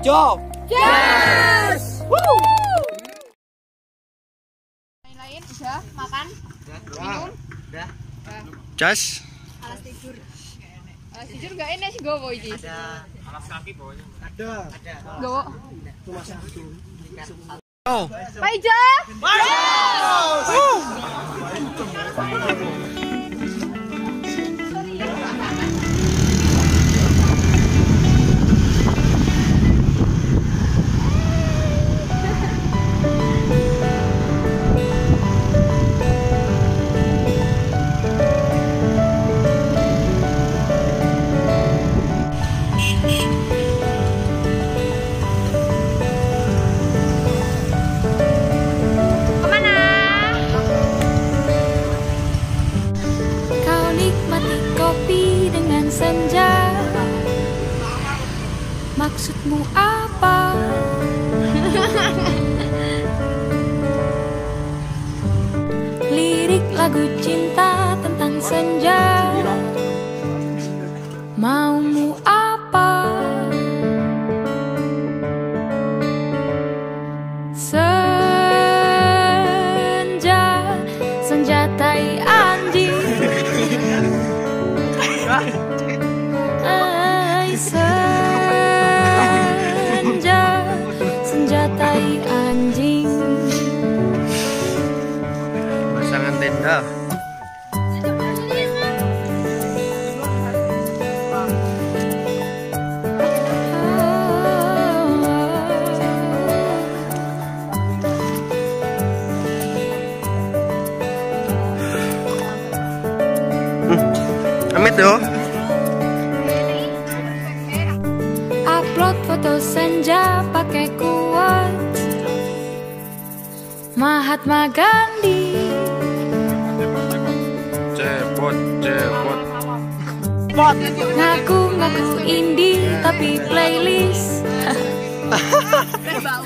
PAIJO. Yes! Woo! Lain udah makan? Minum? Udah. Jas. Alas tidur. Alas tidur gak ini sih gowo iki. Ada alas kaki bawahnya. Ada. Gowo. Cuma satu. Oh. PAIJO. Maksudmu apa? Lirik lagu cinta tentang senja. Maumu apa? Senja, senjatai anjing. Senjatai anjing. Pasangan tenda. Amit yo. Upload foto senja pakai kuat Mahatma Gandhi. Cepot. Ngaku-ngaku indie tapi playlist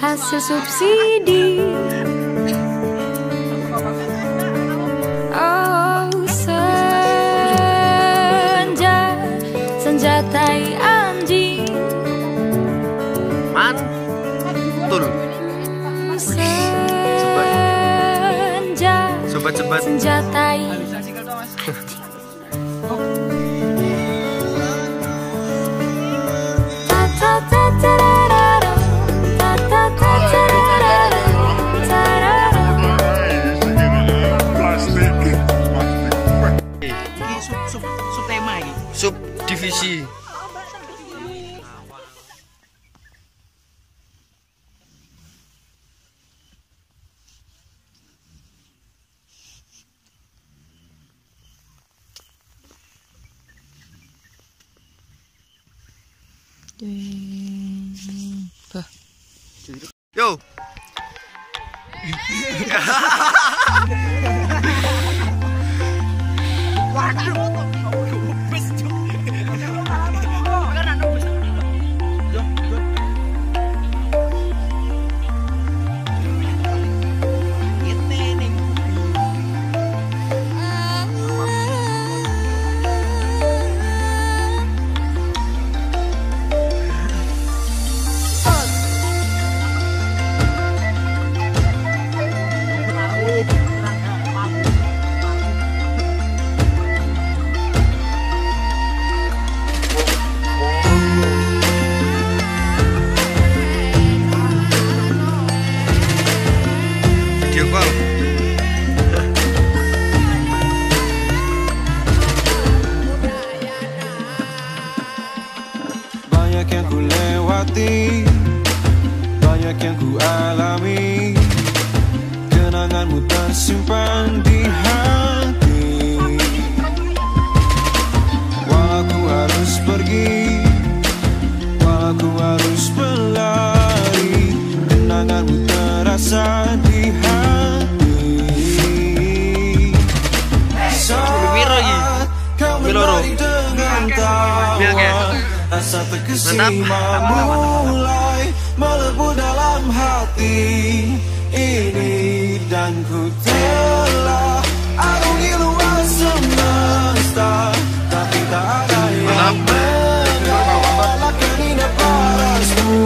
hasil subsidi. Oh senja, senjatai anjing. Mantul. Senja, Sobat-sobat. senjatai. Subtema ini. Subdivisi. Yo. Banyak yang ku lewati, banyak yang ku alami. Kenanganmu tersimpan di hati. Walau ku harus pergi, walau ku harus berlari, kenanganmu terasa di hati. Saat kau menari dengan tawa, rasa terkesima mulai melebu dalam hati ini. Dan ku telah arungi luas semesta, tapi tak ada yang menolak kenindak parasmu.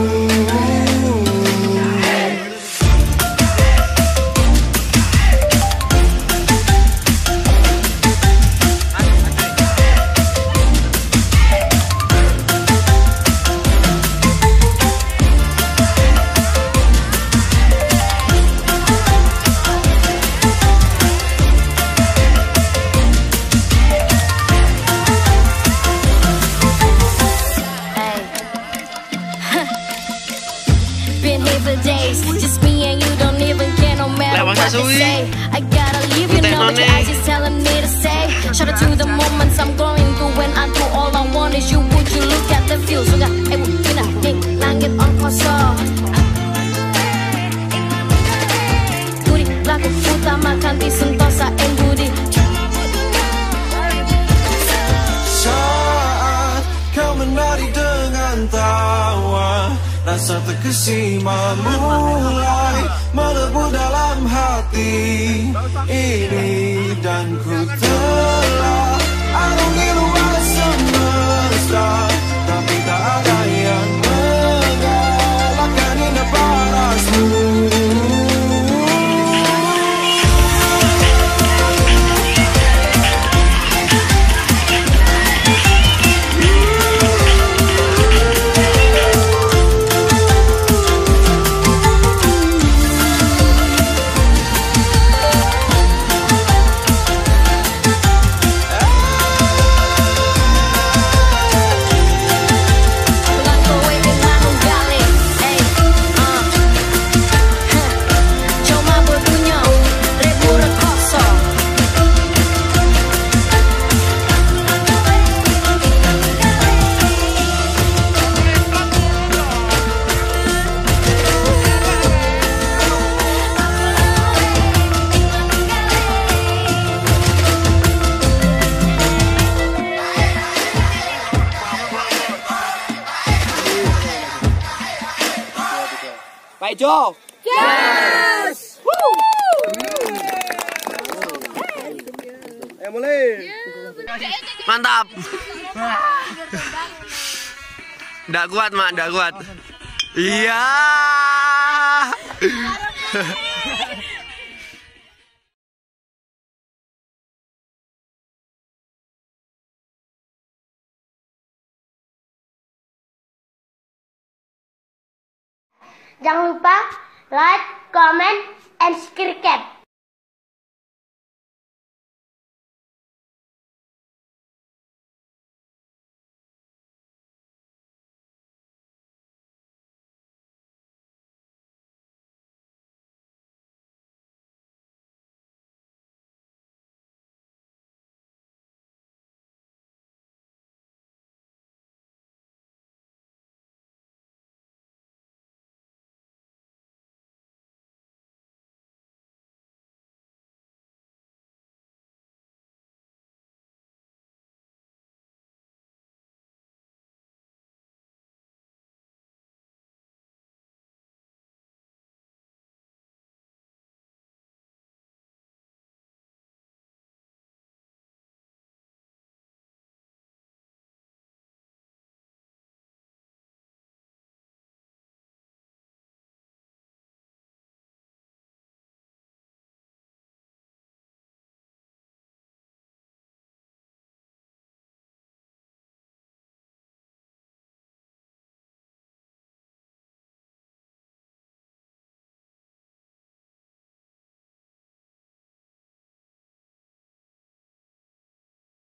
Hey, I gotta leave, you know what your eyes is telling me to say. Shout out to the moments I'm going through when I'm through. All I want is you. Would you look at the view? So got kita langit on kosong. Budi laku utamakan di sentosa yang budi. Saat kau menari dengan tawa, rasa terkesima mulai melebu dalam hati ini. Dan ku telah arungi luas semesta, tapi tak ada yang mengalahkan indah parasmu. PAIJO. Yes. Ayo mulai. Mantap. Nggak kuat, Mak, nggak kuat. Iya. Jangan lupa like, comment, and subscribe.